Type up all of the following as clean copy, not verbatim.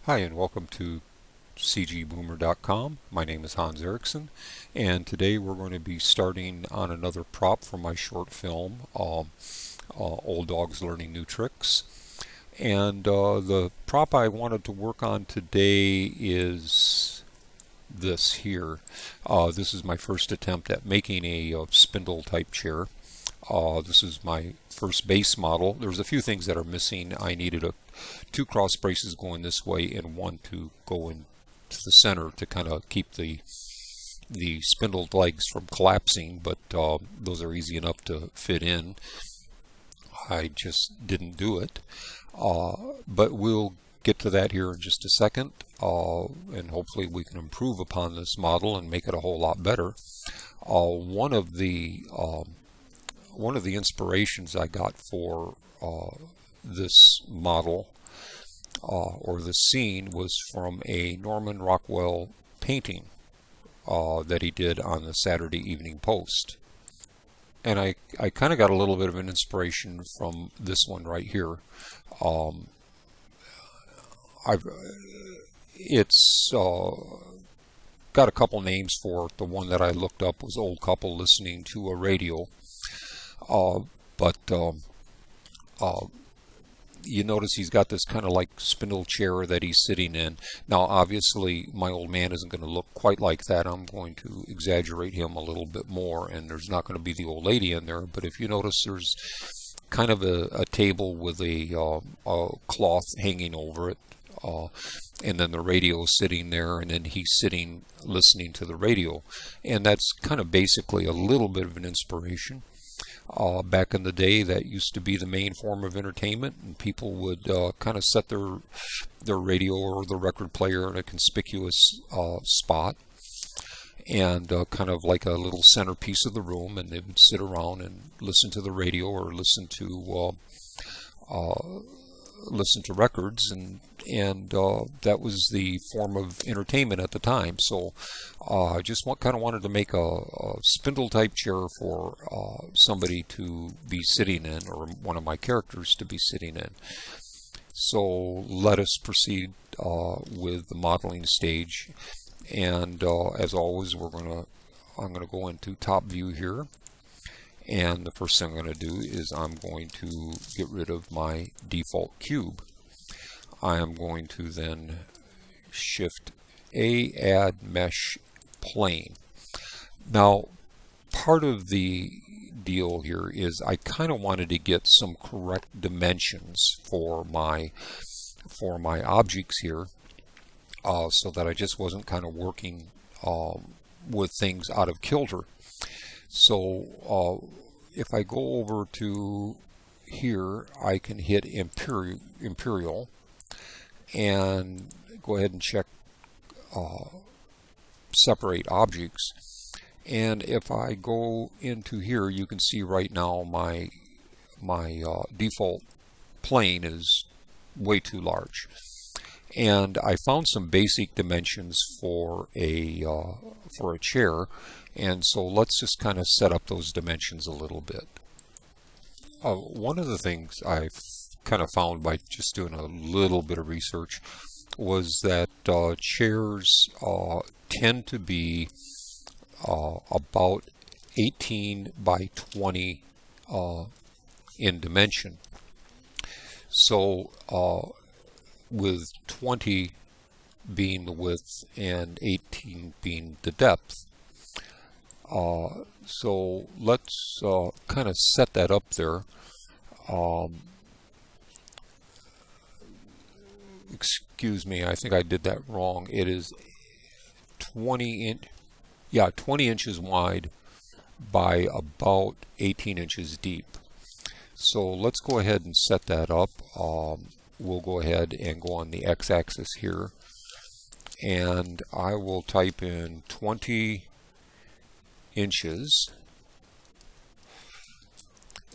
Hi and welcome to cgboomer.com. My name is Hans Eriksson, and today we're going to be starting on another prop for my short film, Old Dogs Learning New Tricks. And the prop I wanted to work on today is this here. This is my first attempt at making a spindle type chair. This is my first base model. There's a few things that are missing. I needed two cross braces going this way and one to go into the center to kind of keep the spindled legs from collapsing, but those are easy enough to fit in. I just didn't do it. But we'll get to that here in just a second, and hopefully we can improve upon this model and make it a whole lot better. One of the inspirations I got for this model or this scene was from a Norman Rockwell painting that he did on the Saturday Evening Post. And I kind of got a little bit of an inspiration from this one right here. It's got a couple names for it. The one that I looked up was Old Couple Listening to a Radio. You notice he's got this kind of like spindle chair that he's sitting in. Now obviously my old man isn't going to look quite like that. I'm going to exaggerate him a little bit more, and there's not going to be the old lady in there. But if you notice, there's kind of a table with a cloth hanging over it, and then the radio is sitting there, and then he's sitting listening to the radio. And that's kind of basically a little bit of an inspiration. Back in the day, that used to be the main form of entertainment, and people would kind of set their radio or the record player in a conspicuous spot, and kind of like a little centerpiece of the room, and they would sit around and listen to the radio or listen to records, and that was the form of entertainment at the time. So I just kind of wanted to make a spindle type chair for somebody to be sitting in, or one of my characters to be sitting in. So let us proceed with the modeling stage, and as always I'm going to go into top view here. And the first thing I'm going to do is I'm going to get rid of my default cube. I am going to then Shift A, add mesh plane. Now, part of the deal here is I kind of wanted to get some correct dimensions for my objects here, so that I just wasn't kind of working with things out of kilter. So if I go over to here, I can hit Imperial and go ahead and check separate objects. And if I go into here, you can see right now my default plane is way too large. And I found some basic dimensions for a chair, and so let's just kind of set up those dimensions a little bit. One of the things I've kind of found by just doing a little bit of research was that chairs tend to be about 18 by 20 in dimension. So with 20 being the width and 18 being the depth. So let's kind of set that up there. Excuse me, I think I did that wrong. It is 20 inches wide by about 18 inches deep. So let's go ahead and set that up. We'll go ahead and go on the x-axis here, and I will type in 20 inches,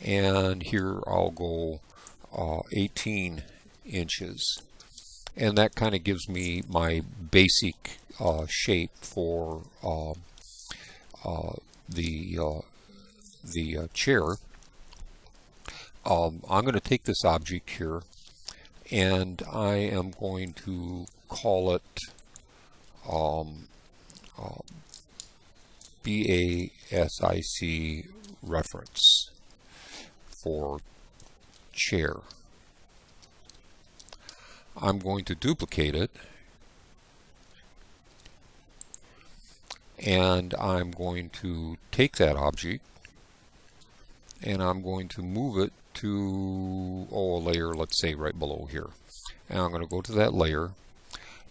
and here I'll go 18 inches, and that kind of gives me my basic shape for the chair. I'm going to take this object here, and I am going to call it BASIC reference for chair. I'm going to duplicate it, and I'm going to take that object and I'm going to move it to a layer, let's say right below here. And I'm going to go to that layer,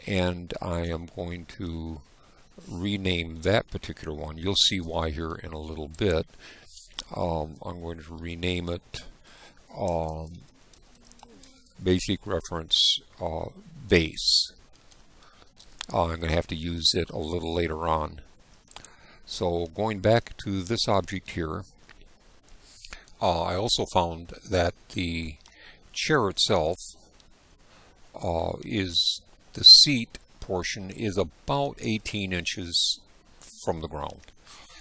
and I am going to rename that particular one. You'll see why here in a little bit. I'm going to rename it basic reference base. I'm going to have to use it a little later on. So going back to this object here, I also found that the chair itself is the seat portion is about 18 inches from the ground.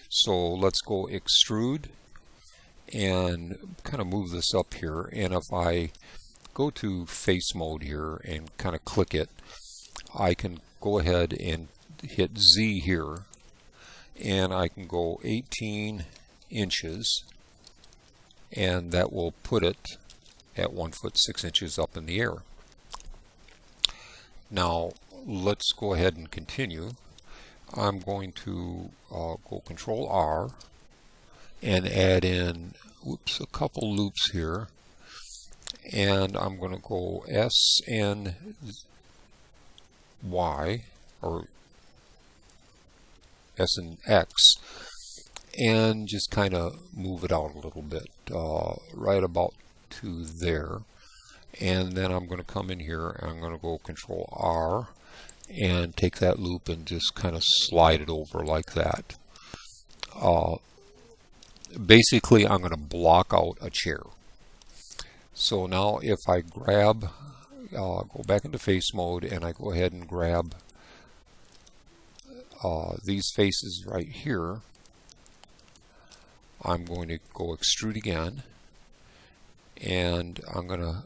So let's go extrude and kind of move this up here, and if I go to face mode here and kind of click it, I can go ahead and hit Z here, and I can go 18 inches, and that will put it at 1 foot 6 inches up in the air. Now let's go ahead and continue. I'm going to go Control R and add in a couple loops here, and I'm going to go S and Y, or S and X, and just kind of move it out a little bit, right about to there. And then I'm going to come in here and I'm going to go Control R and take that loop and just kind of slide it over like that. Basically, I'm going to block out a chair. So now if I grab, go back into face mode, and I go ahead and grab these faces right here, I'm going to go extrude again, and I'm going to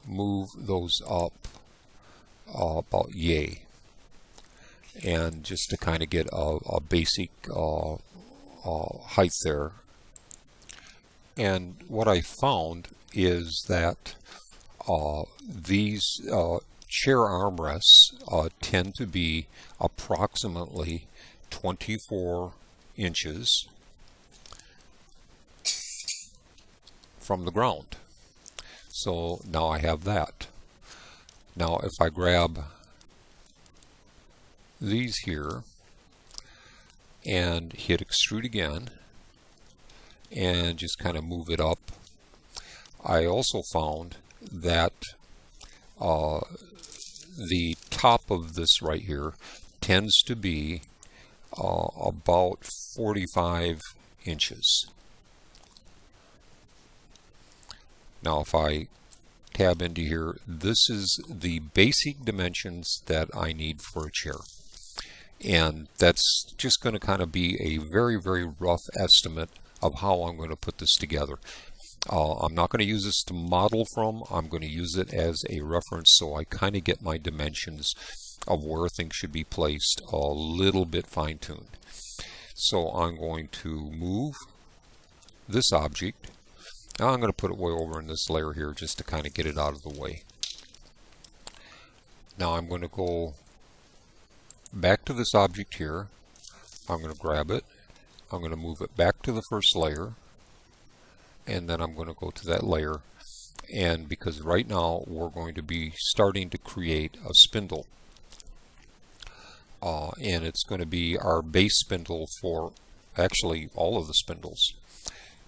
move those up about yay, and just to kind of get a basic height there. And what I found is that these chair armrests tend to be approximately 24 inches from the ground. So now I have that. Now if I grab these here and hit extrude again and just kind of move it up, I also found that the top of this right here tends to be about 45 inches. Now if I tab into here, this is the basic dimensions that I need for a chair. And that's just going to kind of be a very, very rough estimate of how I'm going to put this together. I'm not going to use this to model from. I'm going to use it as a reference so I kind of get my dimensions of where things should be placed a little bit fine-tuned. So I'm going to move this object. Now I'm going to put it way over in this layer here just to kind of get it out of the way. Now I'm going to go back to this object here. I'm going to grab it. I'm going to move it back to the first layer, and then I'm going to go to that layer, and because right now we're going to be starting to create a spindle, and it's going to be our base spindle for actually all of the spindles.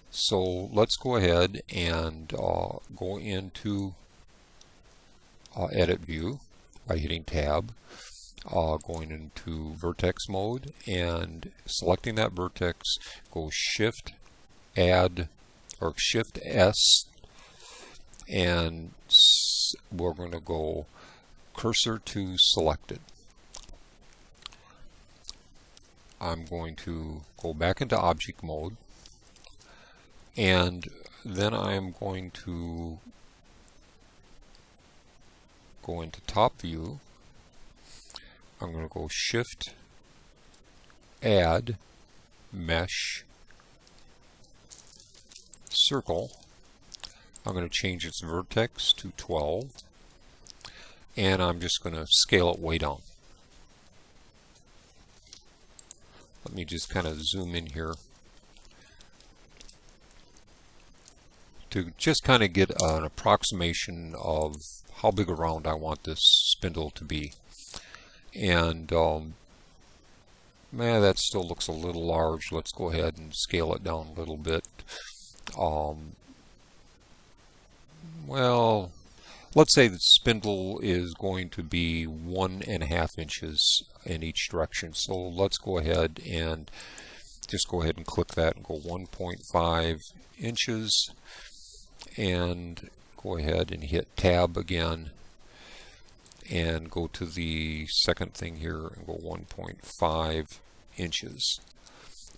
So let's go ahead and go into edit view by hitting tab, going into vertex mode and selecting that vertex, go shift add or shift S, and we're going to go cursor to selected. I'm going to go back into object mode, and then I'm going to go into top view I'm going to go Shift, Add, Mesh, Circle. I'm going to change its vertex to 12, and I'm just going to scale it way down. Let me just kind of zoom in here to just kind of get an approximation of how big around I want this spindle to be. And man, that still looks a little large. Let's go ahead and scale it down a little bit. Well, let's say the spindle is going to be 1.5 inches in each direction. So let's go ahead and just go ahead and click that and go 1.5 inches, and go ahead and hit Tab again and go to the second thing here and go 1.5 inches.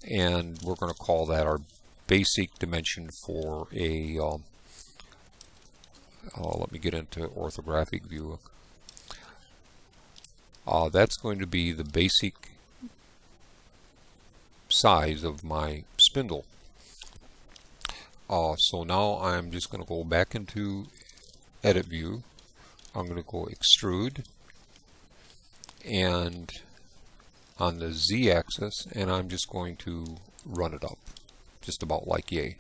And we're going to call that our basic dimension for a let me get into orthographic view. That's going to be the basic size of my spindle. So now I'm just going to go back into Edit View. I'm going to go Extrude, and on the Z-axis, and I'm just going to run it up, just about like yay.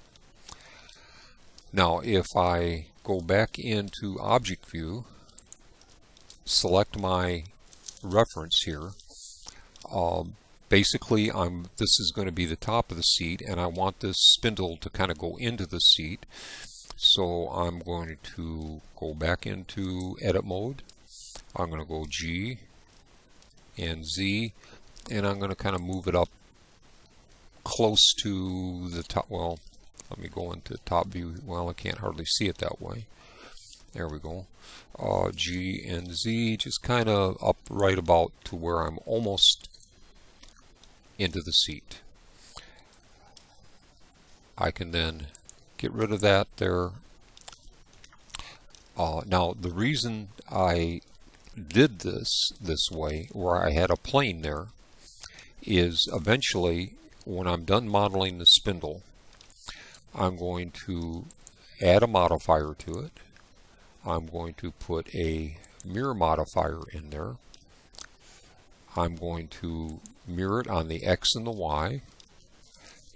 Now if I go back into Object View, select my reference here, basically this is going to be the top of the seat, and I want this spindle to kind of go into the seat. So I'm going to go back into edit mode. I'm going to go G and Z, and I'm going to kind of move it up close to the top. Well, let me go into top view. Well, I can't hardly see it that way. There we go. G and Z, just kind of up right about to where I'm almost into the seat. I can then get rid of that there. Now the reason I did this way, where I had a plane there, is eventually when I'm done modeling the spindle, I'm going to add a modifier to it. I'm going to put a mirror modifier in there. I'm going to mirror it on the X and the Y,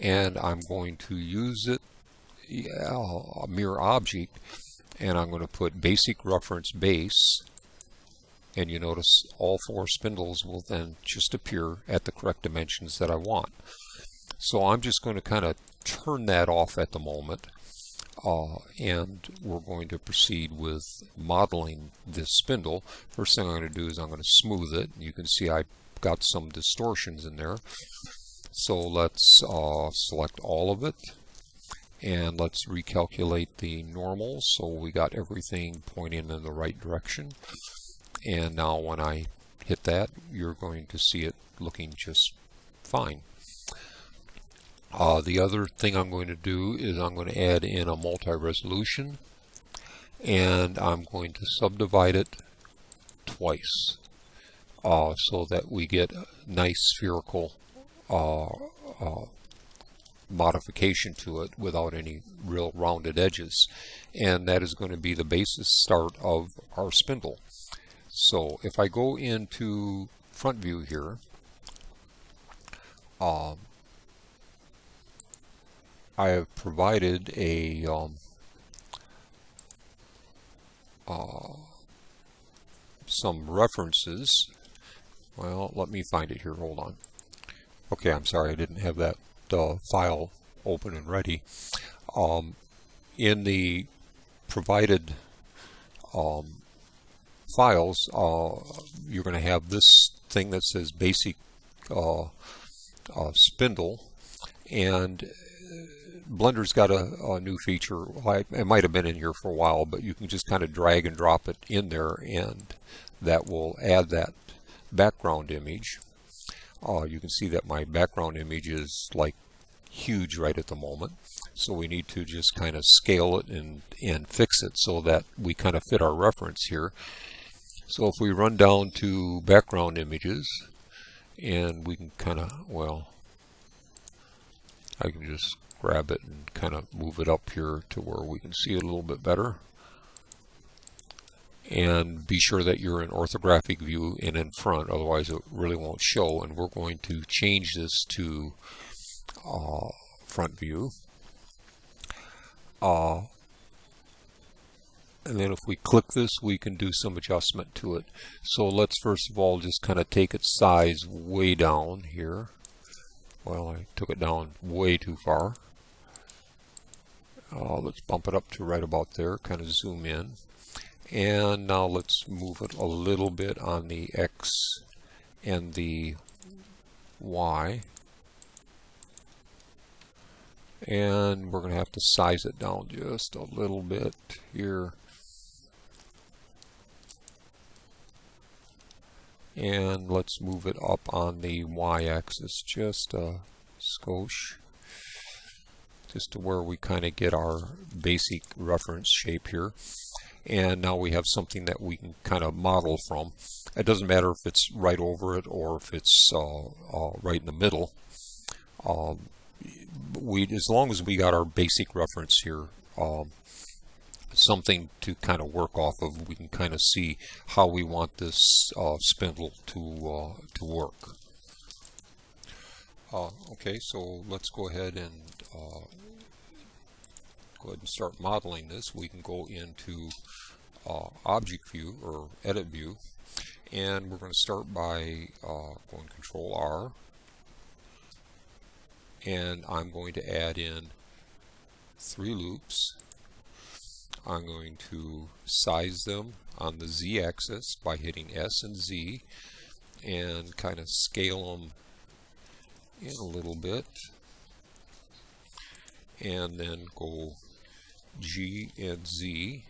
and I'm going to use it, a mirror object, and I'm going to put basic reference base, and you notice all 4 spindles will then just appear at the correct dimensions that I want. So I'm just going to kind of turn that off at the moment, and we're going to proceed with modeling this spindle. First thing I'm going to do is I'm going to smooth it. You can see I've got some distortions in there. So let's select all of it, and let's recalculate the normal so we got everything pointing in the right direction. And now when I hit that, you're going to see it looking just fine. The other thing I'm going to do is I'm going to add in a multi-resolution, and I'm going to subdivide it twice so that we get a nice spherical modification to it without any real rounded edges. And that is going to be the basis start of our spindle. So if I go into front view here, I have provided a some references. Well, let me find it here. Hold on. Okay, I'm sorry, I didn't have that file open and ready. In the provided files, you're going to have this thing that says basic spindle, and Blender's got a new feature. It might have been in here for a while, but you can just kind of drag and drop it in there, and that will add that background image. You can see that my background image is like huge right at the moment, so we need to just kind of scale it and fix it so that we kind of fit our reference here. So if we run down to background images, and we can kind of, well, I can just grab it and kind of move it up here to where we can see it a little bit better. And be sure that you're in orthographic view and in front, otherwise it really won't show. And we're going to change this to front view. And then if we click this, we can do some adjustment to it. So let's first of all just kind of take its size way down here. Well, I took it down way too far. Let's bump it up to right about there, kind of zoom in. And now let's move it a little bit on the X and the Y. And we're going to have to size it down just a little bit here. And let's move it up on the Y-axis just a skosh, just to where we kind of get our basic reference shape here. And now we have something that we can kind of model from. It doesn't matter if it's right over it or if it's right in the middle. As long as we got our basic reference here, something to kind of work off of, we can kind of see how we want this spindle to work. Okay, so let's go ahead and start modeling this. We can go into object view or edit view, and we're going to start by going Control R, and I'm going to add in 3 loops. I'm going to size them on the Z-axis by hitting S and Z and kind of scale them in a little bit, and then go G and Z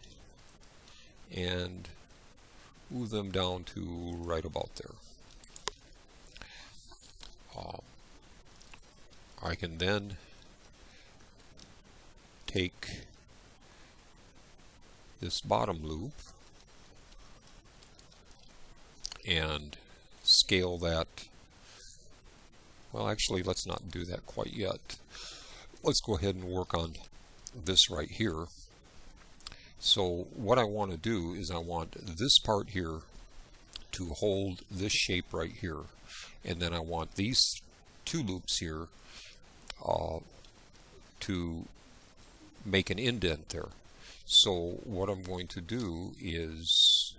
and move them down to right about there. I can then take this bottom loop and scale that. Well, actually, let's not do that quite yet. Let's go ahead and work on this right here. So what I want to do is I want this part here to hold this shape right here, and then I want these 2 loops here to make an indent there. So what I'm going to do is,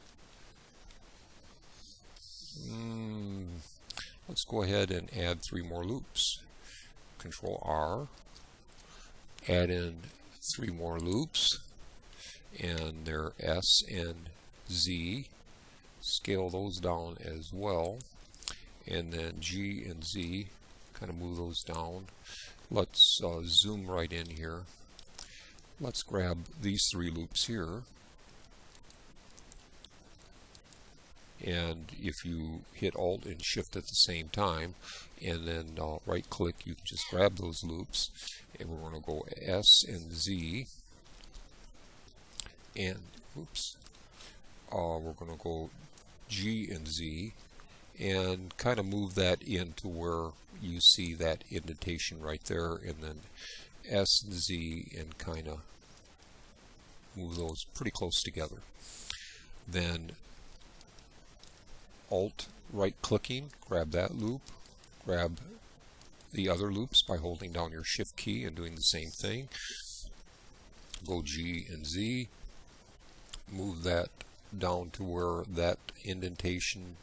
let's go ahead and add 3 more loops. Control R, add in 3 more loops, and they're S and Z. Scale those down as well, and then G and Z, kind of move those down. Let's zoom right in here. Let's grab these 3 loops here, and if you hit Alt and Shift at the same time and then right click, you can just grab those loops, and we're going to go S and Z, and oops, we're going to go G and Z and kind of move that into where you see that indentation right there, and then S and Z, and kind of move those pretty close together. Then Alt right clicking, grab that loop, grab the other loops by holding down your Shift key and doing the same thing. Go G and Z, move that down to where that indentation,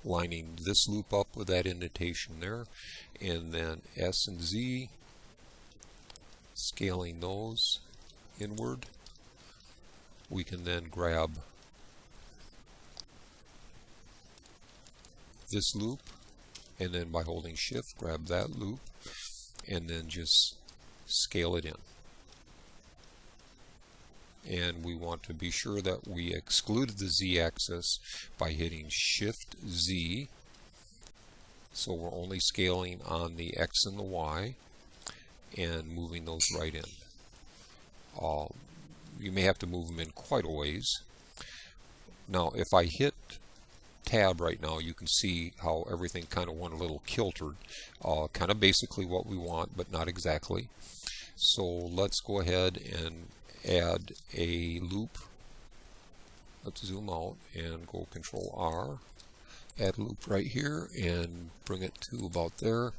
lining this loop up with that indentation there, and then S and Z, scaling those inward. We can then grab this loop, and then by holding Shift, grab that loop, and then just scale it in. And we want to be sure that we excluded the Z-axis by hitting Shift Z, so we're only scaling on the X and the Y, and moving those right in. You may have to move them in quite a ways. Now if I hit tab right now, you can see how everything kind of went a little kiltered. Kind of basically what we want, but not exactly. So let's go ahead and add a loop. Let's zoom out and go Control R. Add a loop right here and bring it to about there.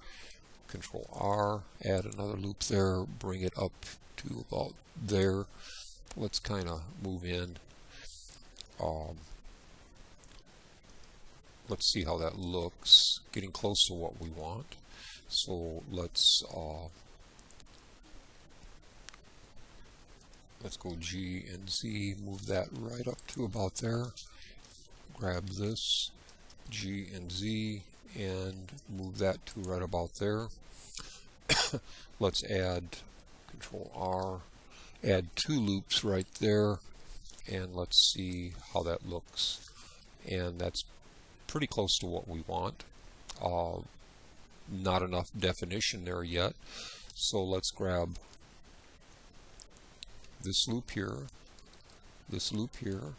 Control R, add another loop there, bring it up to about there. Let's kind of move in. Let's see how that looks. Getting close to what we want. So let's go G and Z, move that right up to about there. Grab this G and Z and move that to right about there. Let's add Control R, add 2 loops right there, and let's see how that looks. And that's pretty close to what we want. Not enough definition there yet, so let's grab this loop here, this loop here,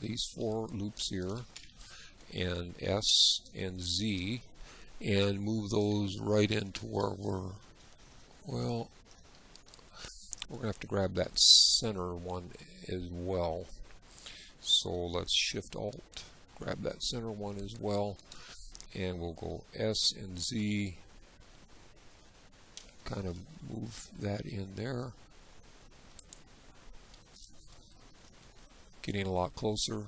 these 4 loops here, and S and Z, and move those right into where we're going to have to grab that center one as well. So let's Shift Alt, grab that center one as well, and we'll go S and Z, kind of move that in there. Getting a lot closer.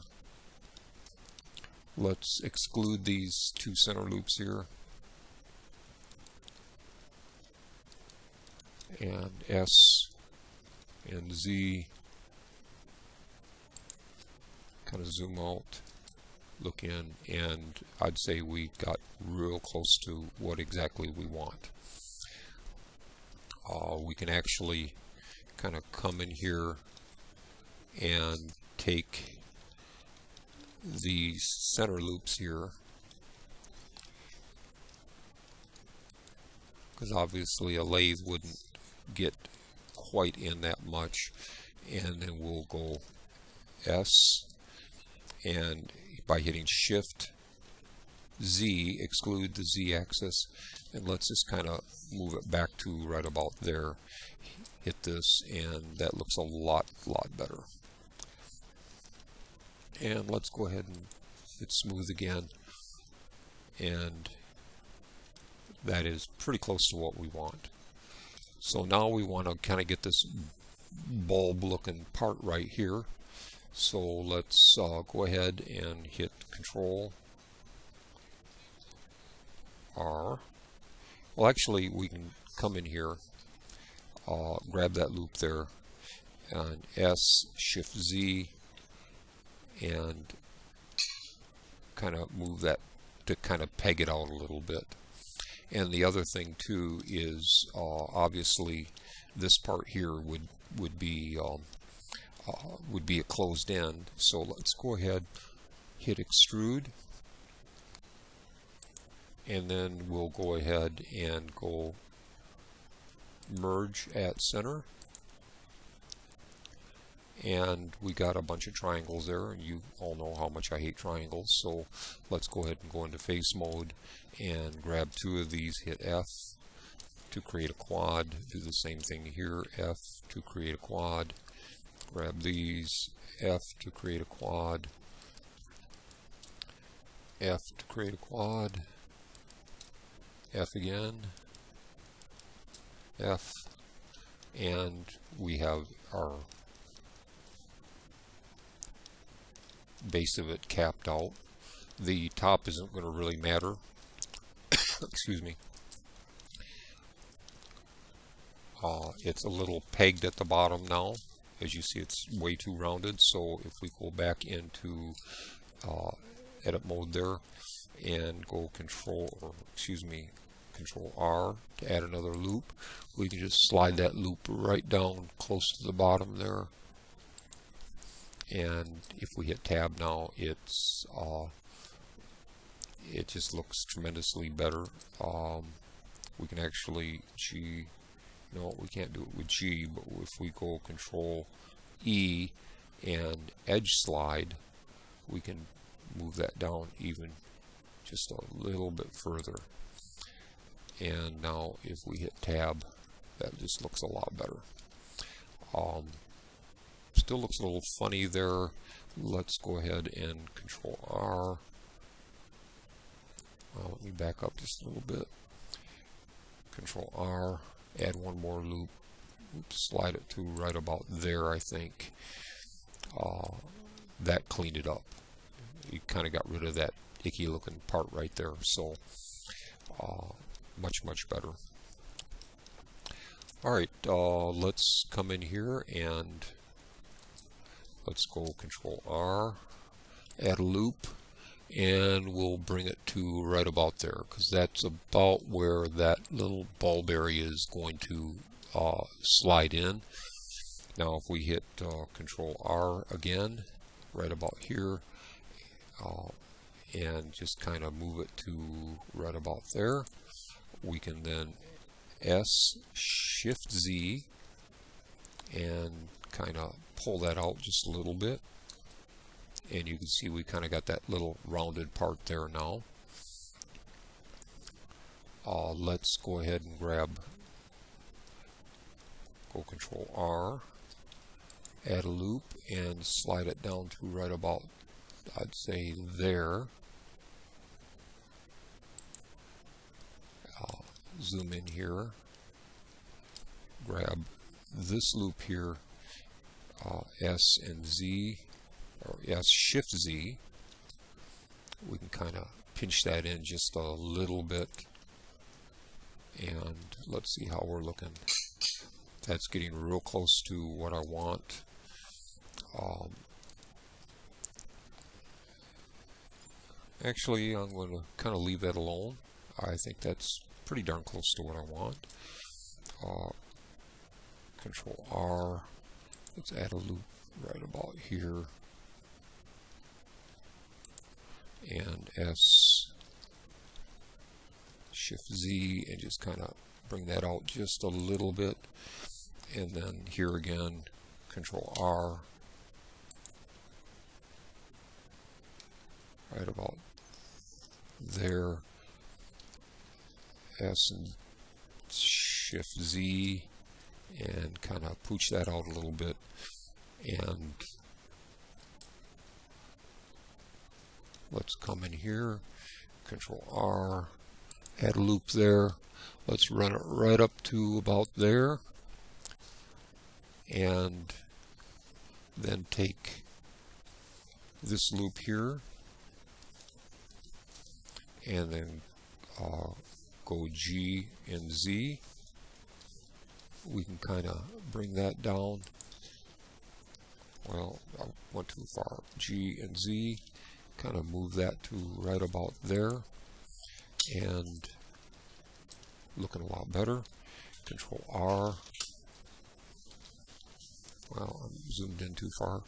Let's exclude these 2 center loops here. And S and Z. Kind of zoom out, look in, and I'd say we got real close to what exactly we want. We can actually kind of come in here and take these center loops here, because obviously a lathe wouldn't get quite in that much, and then we'll go S, and by hitting Shift Z, exclude the Z axis, and let's just kind of move it back to right about there. Hit this, and that looks a lot better. And let's go ahead and hit smooth again, and that is pretty close to what we want. So now we want to kind of get this bulb looking part right here. So let's go ahead and hit Control R. Well, actually we can come in here, grab that loop there, and S, Shift Z, and kind of move that to kind of peg it out a little bit. And the other thing too is obviously this part here would be a closed end. So let's go ahead, hit extrude, and then we'll go ahead and go merge at center. And we got a bunch of triangles there, and you all know how much I hate triangles, so let's go ahead and go into face mode and grab 2 of these, hit F to create a quad, do the same thing here, F to create a quad, grab these, F to create a quad, F to create a quad, F again, F, and we have our base of it capped out. The top isn't going to really matter. Excuse me. It's a little pegged at the bottom now. As you see, it's way too rounded. So if we go back into edit mode there and go Control R to add another loop, we can just slide that loop right down close to the bottom there. And if we hit tab now, it just looks tremendously better. We can actually no, we can't do it with G, but if we go Control E, and edge slide, we can move that down even just a little bit further. And now if we hit tab, that just looks a lot better. Still looks a little funny there. Let's go ahead and Control R. Let me back up just a little bit. Control R, add one more loop. Oops, slide it to right about there, I think. That cleaned it up. You kind of got rid of that icky looking part right there, so much better. Alright, let's come in here and let's go Control R, add a loop, and we'll bring it to right about there, because that's about where that little bulb area is going to slide in. Now if we hit Control R again, right about here, and just kind of move it to right about there, we can then S, Shift Z, and kind of pull that out just a little bit. And you can see we kind of got that little rounded part there now. Let's go ahead and go Control R, add a loop, and slide it down to right about, I'd say, there. Zoom in here, grab this loop here, S and Z, or S Shift Z. We can kind of pinch that in just a little bit, and let's see how we're looking. That's getting real close to what I want. Actually, I'm going to kind of leave that alone. I think that's pretty darn close to what I want. Control R. Let's add a loop right about here. And S, Shift Z, and just kind of bring that out just a little bit. And then here again, Control R, right about there. S and Shift Z, and kind of pooch that out a little bit. And let's come in here, Control R, add a loop there. Let's run it right up to about there, and then take this loop here, and then go G and Z. We can kind of bring that down. Well, I went too far. G and Z, kind of move that to right about there, and looking a lot better. Control R. Well, I'm zoomed in too far.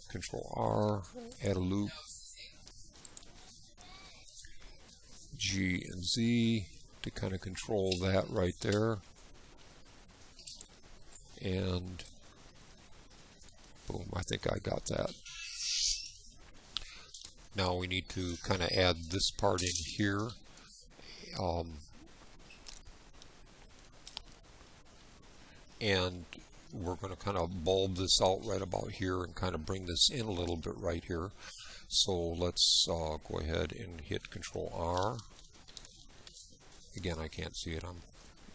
Control R, add a loop. G and Z to kind of control that right there. And boom, I think I got that. Now we need to kind of add this part in here. And we're going to kind of bulb this out right about here and kind of bring this in a little bit right here. So let's go ahead and hit Control R. Again, I can't see it, I'm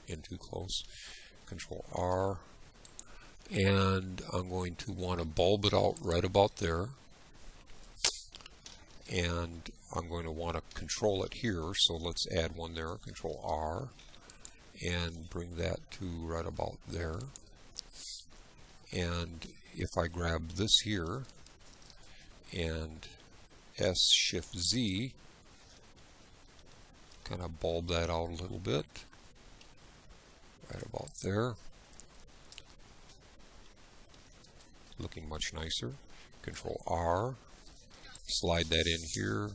in too close. Control R. And I'm going to want to bulb it out right about there. And I'm going to want to control it here, so let's add one there, Control R, and bring that to right about there. And if I grab this here and S Shift Z, kind of bulb that out a little bit, right about there, looking much nicer. Control R, slide that in here,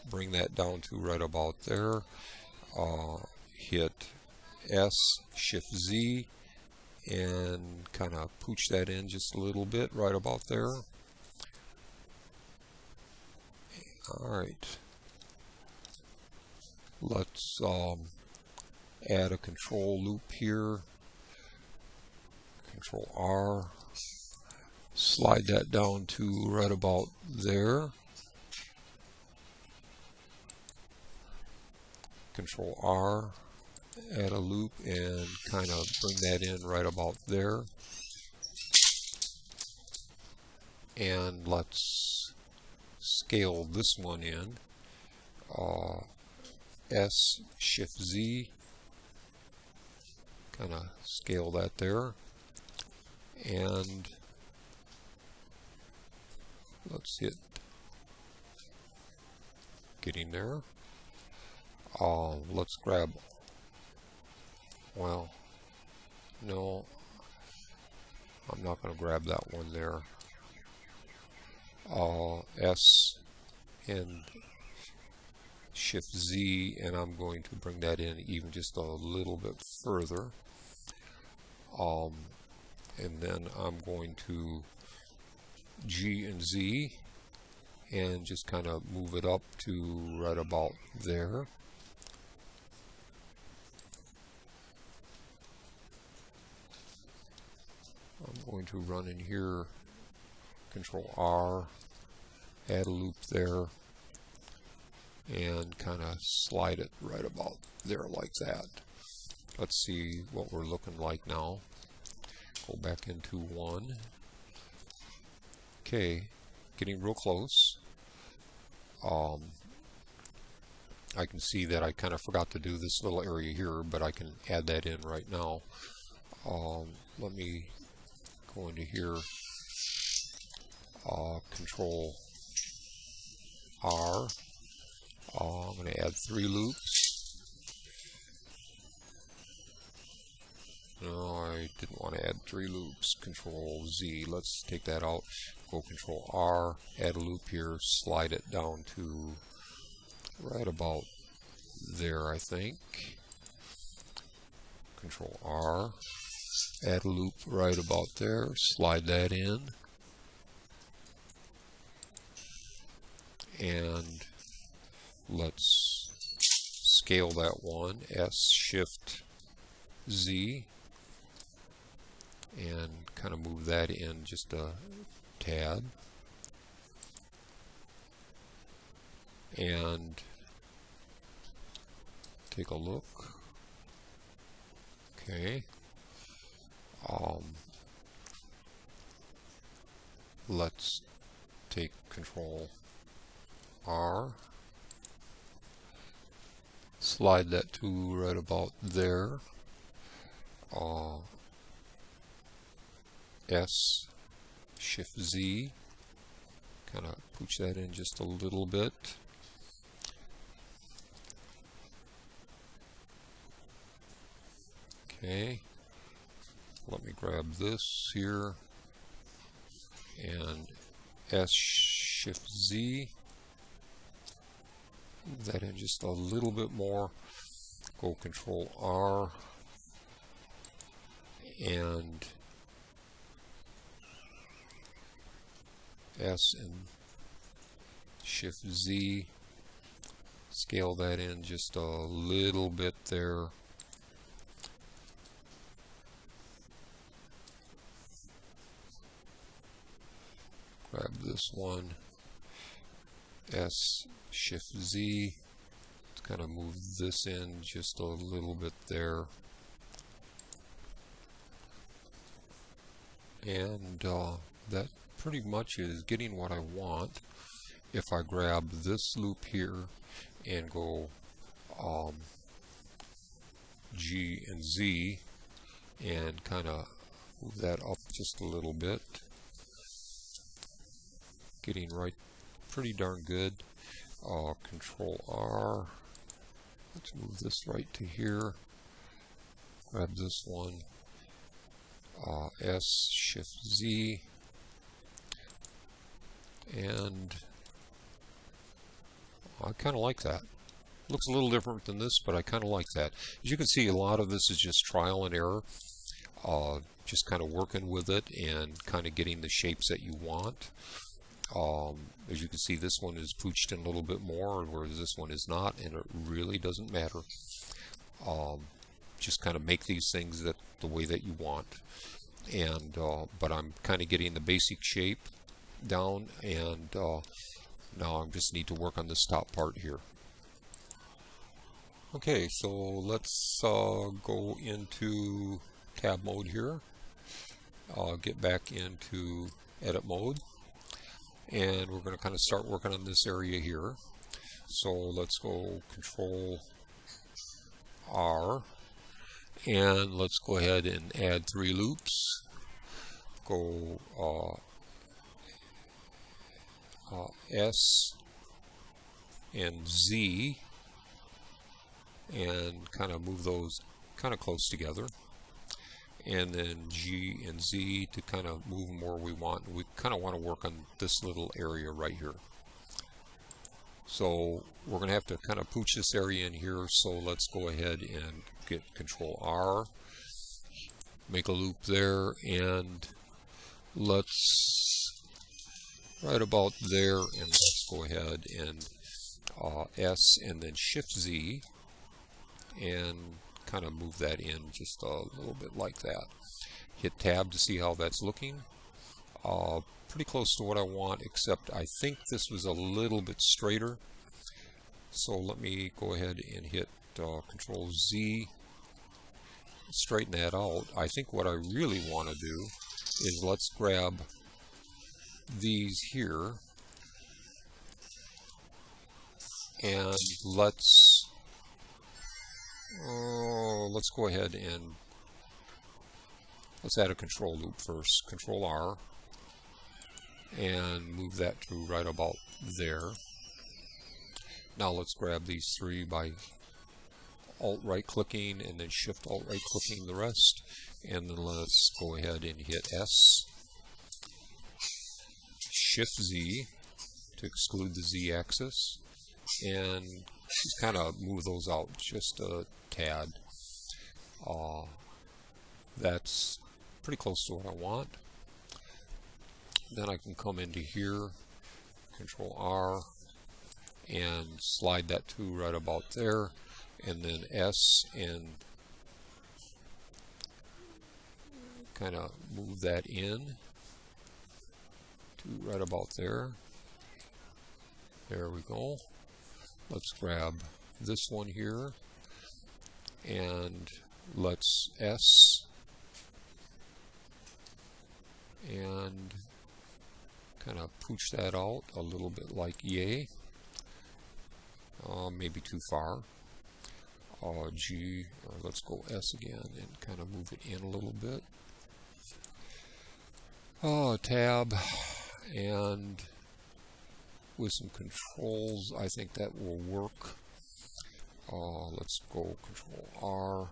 bring that down to right about there, hit S, Shift Z, and kind of pooch that in just a little bit right about there. Alright, let's add a control loop here. Control R, slide that down to right about there. Control R, add a loop and kind of bring that in right about there. And let's scale this one in. S, Shift Z, kind of scale that there. And let's hit getting there. Let's grab, well, no, I'm not going to grab that one there. S and Shift Z, and I'm going to bring that in even just a little bit further. And then I'm going to G and Z and just kind of move it up to right about there. I'm going to run in here, Control R, add a loop there, and kind of slide it right about there like that. Let's see what we're looking like now. Go back into 1. Okay, getting real close. I can see that I kind of forgot to do this little area here, but I can add that in right now. Let me go into here, Control R. I'm going to add 3 loops. No, I didn't want to add 3 loops. Control Z. Let's take that out. Go Control R, add a loop here, slide it down to right about there, I think. Control R, add a loop right about there, slide that in, and let's scale that one, S, Shift, Z, and kind of move that in just a tad. And take a look. Okay. Let's take Control R, slide that to right about there. S, Shift Z, kind of pooch that in just a little bit. Okay, let me grab this here and S, Shift Z, move that in just a little bit more. Go Control R and S and Shift Z, scale that in just a little bit there. Grab this one, S, Shift Z, let's kind of move this in just a little bit there. And that pretty much is getting what I want. If I grab this loop here and go G and Z and kind of move that up just a little bit, getting right pretty darn good. Control R, let's move this right to here, grab this one, S, Shift Z, and I kind of like that. Looks a little different than this, but I kind of like that. As you can see, a lot of this is just trial and error. just kind of working with it and kind of getting the shapes that you want. As you can see, this one is pooched in a little bit more, whereas this one is not, and it really doesn't matter. Just kind of make these things that the way that you want. And but I'm kind of getting the basic shape down, and now I just need to work on this top part here. Okay, so let's go into tab mode here. Get back into edit mode, and we're going to kind of start working on this area here. So let's go Control R, and let's go ahead and add 3 loops. Go S and Z, and kind of move those kind of close together, and then G and Z to kind of move them where we want. We kind of want to work on this little area right here. So we're going to have to kind of pooch this area in here, so let's go ahead and get Control R, make a loop there, and let's right about there, and let's go ahead and S and then Shift Z, and kind of move that in just a little bit like that. Hit Tab to see how that's looking. Pretty close to what I want, except I think this was a little bit straighter. So let me go ahead and hit Control Z, straighten that out. I think what I really want to do is let's grab these here, and let's go ahead and let's add a control loop first. Control R, and move that to right about there. Now let's grab these 3 by Alt right clicking, and then Shift Alt right clicking the rest, and then let's go ahead and hit S, Shift Z to exclude the Z axis, and just kind of move those out just a tad. That's pretty close to what I want. Then I can come into here, Control R, and slide that to right about there, and then S, and kind of move that in to right about there. There we go. Let's grab this one here, and let's S, and kind of pooch that out a little bit like yay. Maybe too far. G, or let's go S again and kind of move it in a little bit. Tab, and with some controls, I think that will work. Let's go Control R,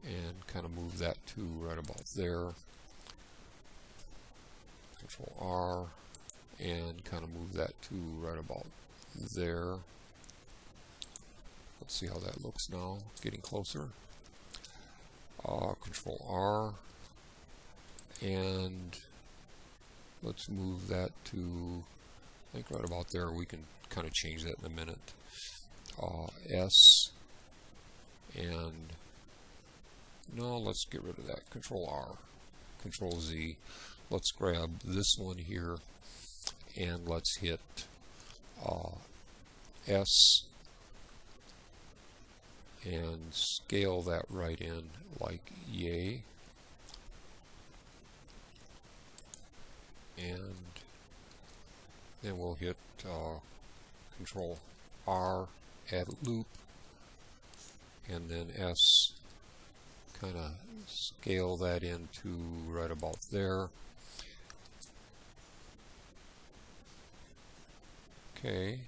and kind of move that to right about there. Control R, and kind of move that to right about there. Let's see how that looks now, getting closer. Control R, and let's move that to, I think right about there. We can kind of change that in a minute. S, and no, let's get rid of that. Control R, Control Z. Let's grab this one here, and let's hit S, and scale that right in like yay. And then we'll hit Control R, add a loop, and then S, kind of scale that into right about there. Okay.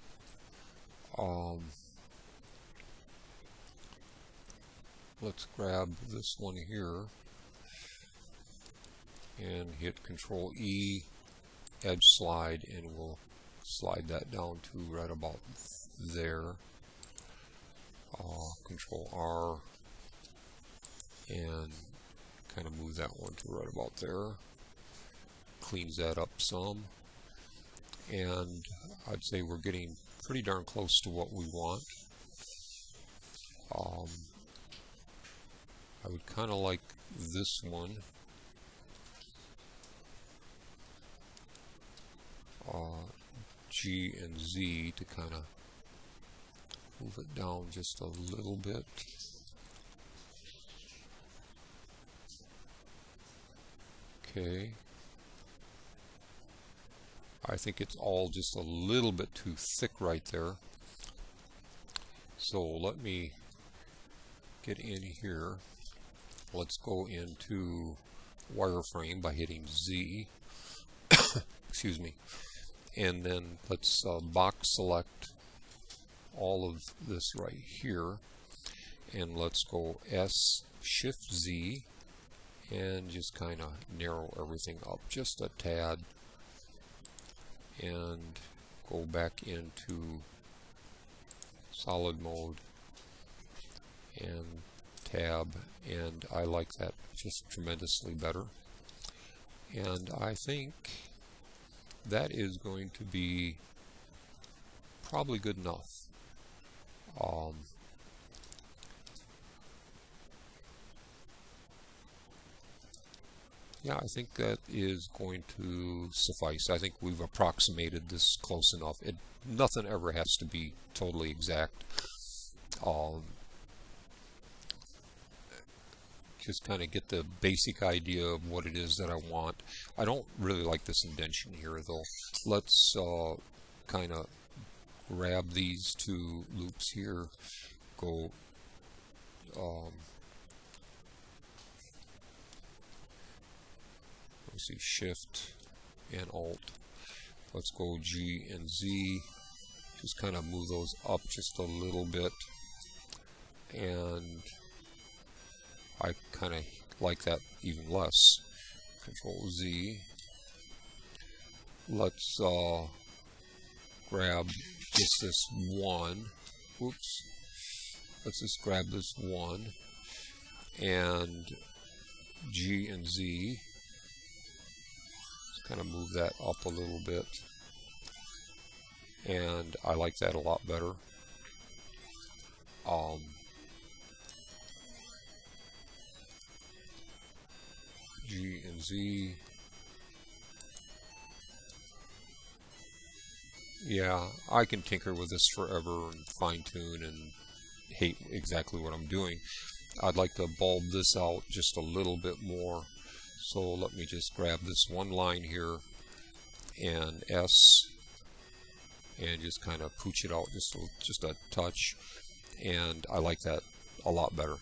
Let's grab this one here and hit Control E, edge slide, and we'll slide that down to right about there. Control R, and kind of move that one to right about there. Cleans that up some. And I'd say we're getting pretty darn close to what we want. I would kind of like this one G and Z to kind of move it down just a little bit. Okay. I think it's all just a little bit too thick right there. So let me get in here. Let's go into wireframe by hitting Z. Excuse me. And then let's box select all of this right here. And let's go S, Shift Z, and just kind of narrow everything up just a tad. And go back into solid mode and tab, and I like that just tremendously better. And I think that is going to be probably good enough. Yeah, I think that is going to suffice. I think we've approximated this close enough. Nothing ever has to be totally exact. Just kind of get the basic idea of what it is that I want. I don't really like this indentation here though. Let's kind of grab these two loops here, go let's see, Shift and Alt. Let's go G and Z. Just kind of move those up just a little bit, and I kind of like that even less. Control Z. Let's grab just this one. Oops. Let's just grab this one and G and Z. Just kind of move that up a little bit, and I like that a lot better. G and Z. Yeah, I can tinker with this forever and fine-tune and hate exactly what I'm doing. I'd like to bulb this out just a little bit more. So let me just grab this one line here and S and just kind of pooch it out just a touch. And I like that a lot better.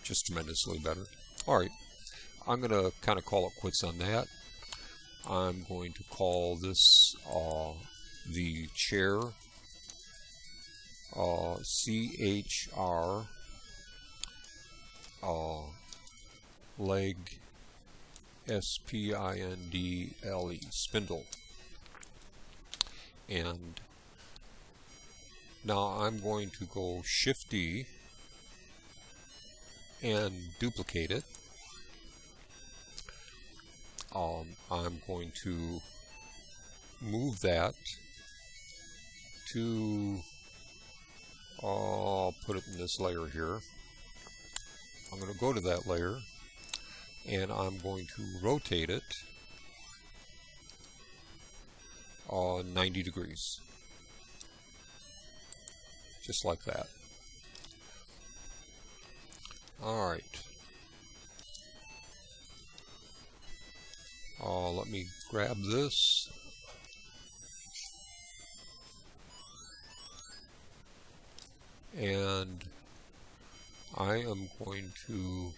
Just tremendously better. Alright. I'm going to kind of call it quits on that. I'm going to call this the chair CHR leg SPINDLE spindle. And now I'm going to go Shift D and duplicate it. I'm going to move that to, I'll put it in this layer here. I'm going to go to that layer and I'm going to rotate it 90 degrees. Just like that. Alright. Let me grab this. And I am going to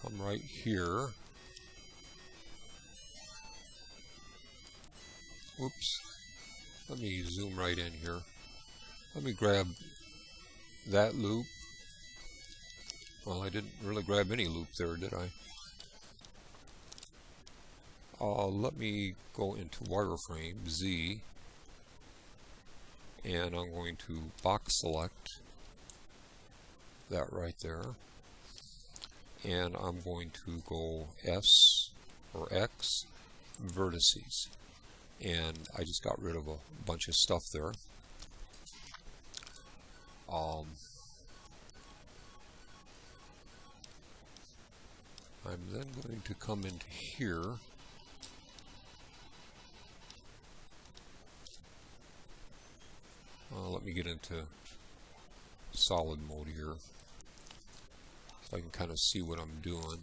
come right here. Whoops. Let me zoom right in here. Let me grab that loop. Well, I didn't really grab any loop there, did I? Let me go into wireframe, Z, and I'm going to box select that right there. And I'm going to go S or X vertices. And I just got rid of a bunch of stuff there. I'm then going to come into here. Let me get into solid mode here so I can kind of see what I'm doing.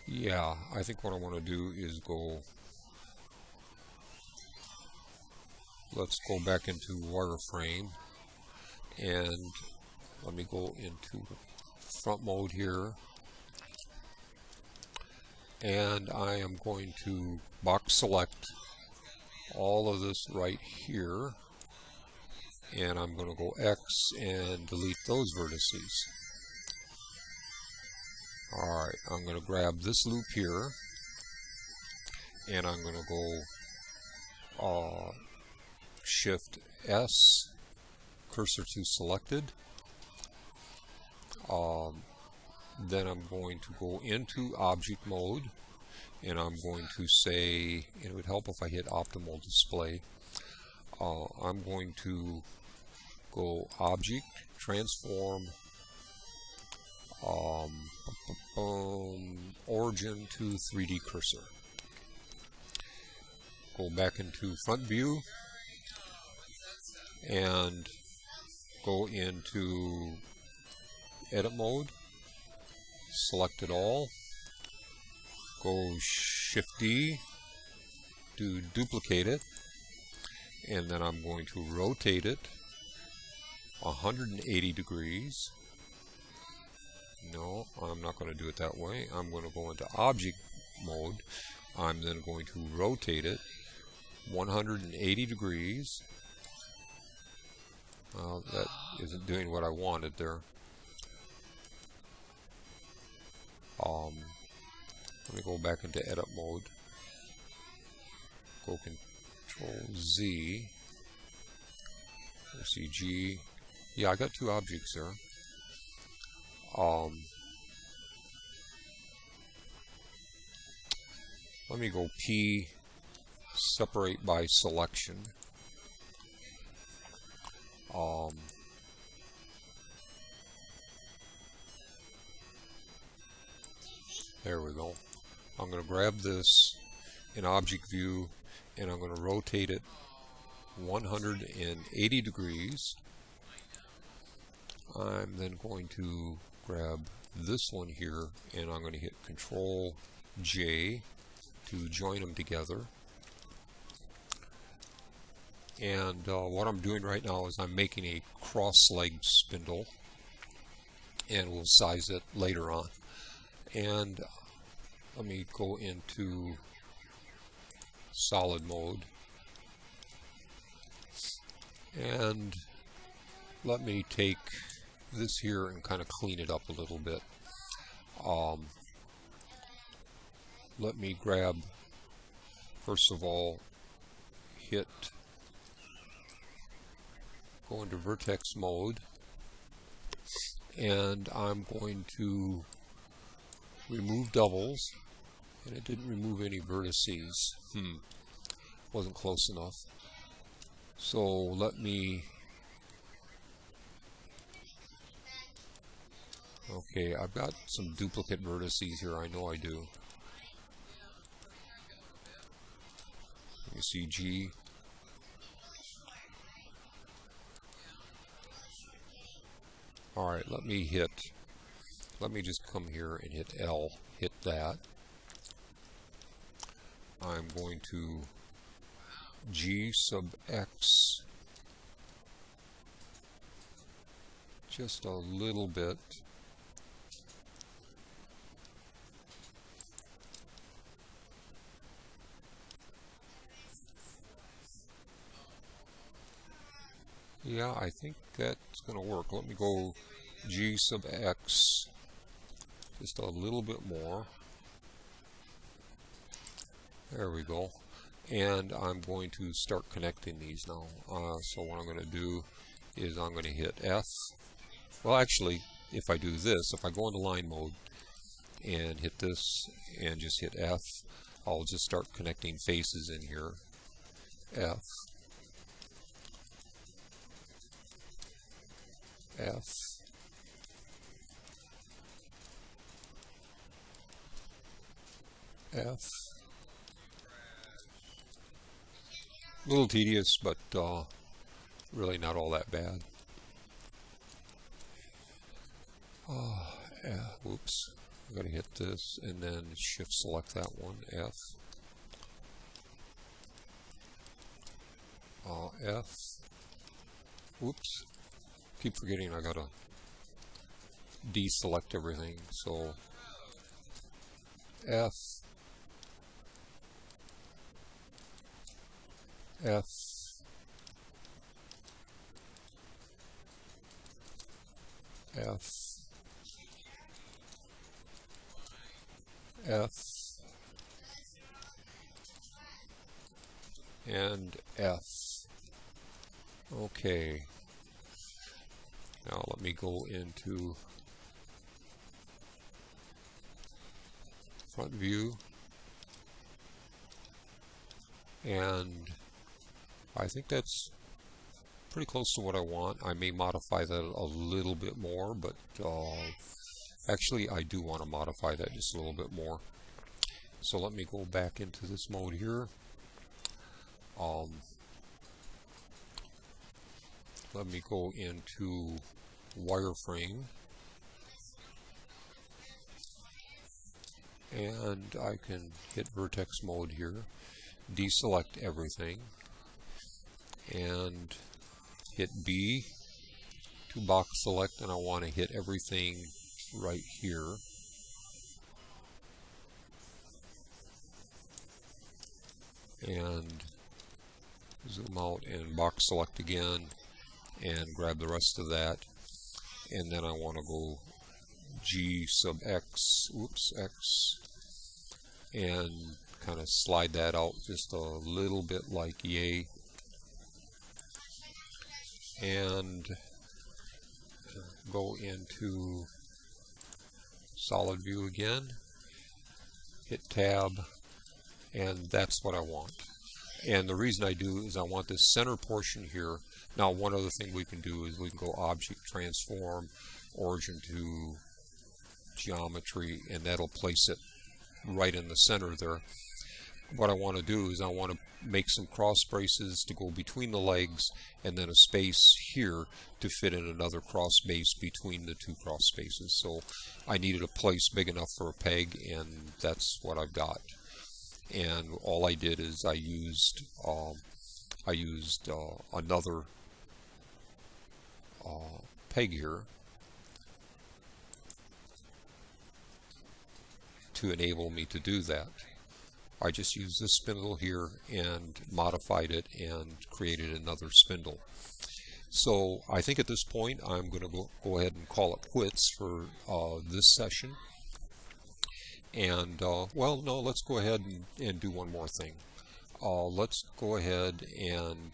Yeah, I think what I want to do is let's go back into wireframe, and let me go into front mode here, and I am going to box select all of this right here, and I'm going to go X and delete those vertices. Alright, I'm going to grab this loop here, and I'm going to go Shift S, cursor to selected. Then I'm going to go into object mode, and I'm going to say, it would help if I hit optimal display. I'm going to go object, transform, origin to 3D cursor. Go back into front view and go into edit mode, select it all, go Shift D to duplicate it, and then I'm going to rotate it 180 degrees. No, I'm not going to do it that way. I'm going to go into object mode. I'm then going to rotate it 180 degrees. That isn't doing what I wanted there. Let me go back into edit mode. Go Control Z. Let's see, G. Yeah, I got two objects there. Let me go P, separate by selection. There we go. I'm going to grab this in object view, and I'm going to rotate it 180 degrees. I'm then going to grab this one here, and I'm going to hit Control J to join them together. And what I'm doing right now is I'm making a cross-legged spindle, and we'll size it later on. And let me go into solid mode, and let me take this here and kind of clean it up a little bit. Let me grab, first of all, go into vertex mode, and I'm going to remove doubles, and it didn't remove any vertices. Wasn't close enough. So let me, okay, I've got some duplicate vertices here, I know I do. Let me see, G. Alright, let me just come here and hit L, hit that. I'm going to G sub X just a little bit. Yeah, I think that's going to work. Let me go G sub X just a little bit more. There we go. And I'm going to start connecting these now. So what I'm going to do is I'm going to hit F. Well, actually, if I do this, if I go into line mode and hit this and just hit F, I'll just start connecting faces in here. F, F, F. A little tedious, but really not all that bad. Whoops. I'm going to hit this and then shift select that one, F. F. Whoops. Keep forgetting I gotta deselect everything. So F. F. F. F. And F. Okay. Now let me go into front view, and I think that's pretty close to what I want. I may modify that a little bit more, but actually I do want to modify that just a little bit more. So let me go back into this mode here. Let me go into wireframe, and I can hit vertex mode here, deselect everything, and hit B to box select, and I want to hit everything right here. And zoom out and box select again and grab the rest of that, and then I want to go G sub X, oops, X, and kind of slide that out just a little bit like yay, and go into solid view again, hit tab, and that's what I want. And the reason I do is I want this center portion here. Now, one other thing we can do is we can go object transform, origin to geometry, and that'll place it right in the center there. What I want to do is I want to make some cross braces to go between the legs, and then a space here to fit in another cross base between the two cross spaces. So I needed a place big enough for a peg, and that's what I've got. And all I did is I used another peg here to enable me to do that. I just used this spindle here and modified it and created another spindle. So I think at this point I'm going to go ahead and call it quits for this session. And well, no, let's go ahead and do one more thing. Let's go ahead and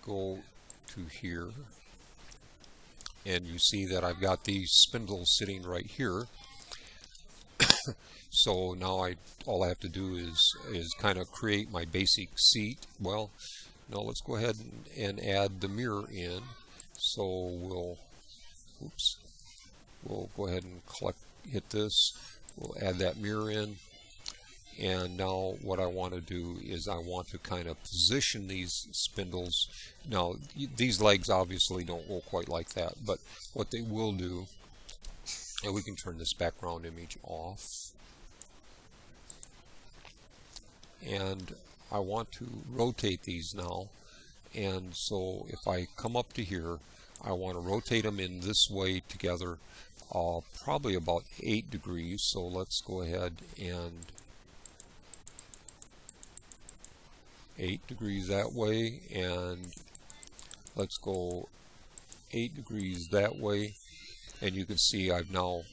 go to here, and you see that I've got these spindles sitting right here. So now all I have to do is kind of create my basic seat. Well, no, let's go ahead and add the mirror in. So we'll go ahead and hit this. We'll add that mirror in. And now what I want to do is I want to kind of position these spindles. Now these legs obviously don't go quite like that, but what they will do, and we can turn this background image off. And I want to rotate these now. And so if I come up to here, I want to rotate them in this way together, probably about 8 degrees. So let's go ahead and 8 degrees that way, and let's go 8 degrees that way, and you can see I've now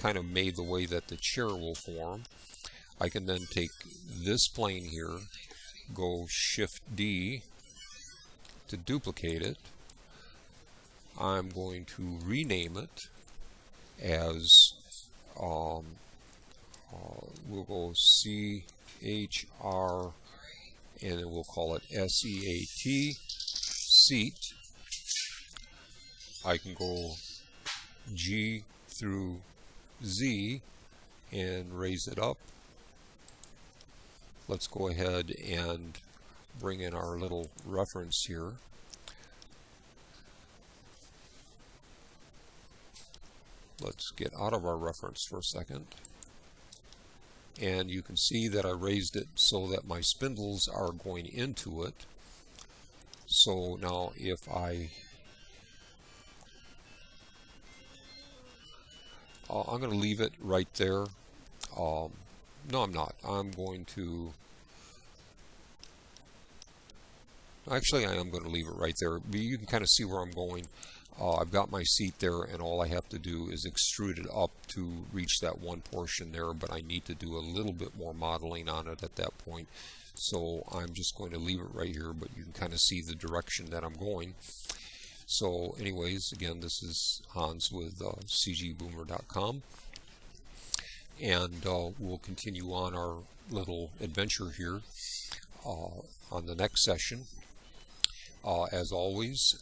kind of made the way that the chair will form. I can then take this plane here, go Shift D to duplicate it. I'm going to rename it as we'll go CHR, and then we'll call it SEAT, seat. I can go G through Z and raise it up. Let's go ahead and bring in our little reference here. Let's get out of our reference for a second. And you can see that I raised it so that my spindles are going into it. So now if I'm going to leave it right there. No, I'm not. I'm going to... Actually, I am going to leave it right there. You can kind of see where I'm going. I've got my seat there, and all I have to do is extrude it up to reach that one portion there, but I need to do a little bit more modeling on it at that point. So I'm just going to leave it right here, but you can kind of see the direction that I'm going. So anyways, again, this is Hans with cgboomer.com, and we'll continue on our little adventure here on the next session. As always,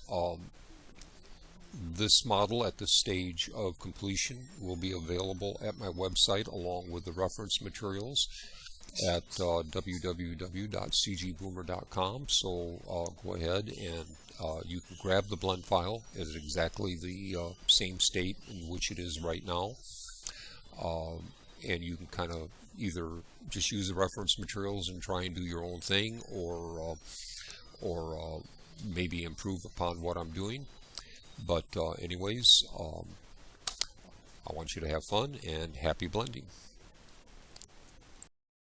this model at this stage of completion will be available at my website along with the reference materials at www.cgboomer.com. So go ahead and you can grab the blend file. It is exactly the same state in which it is right now. And you can kind of either just use the reference materials and try and do your own thing, or maybe improve upon what I'm doing. But anyways, I want you to have fun and happy blending.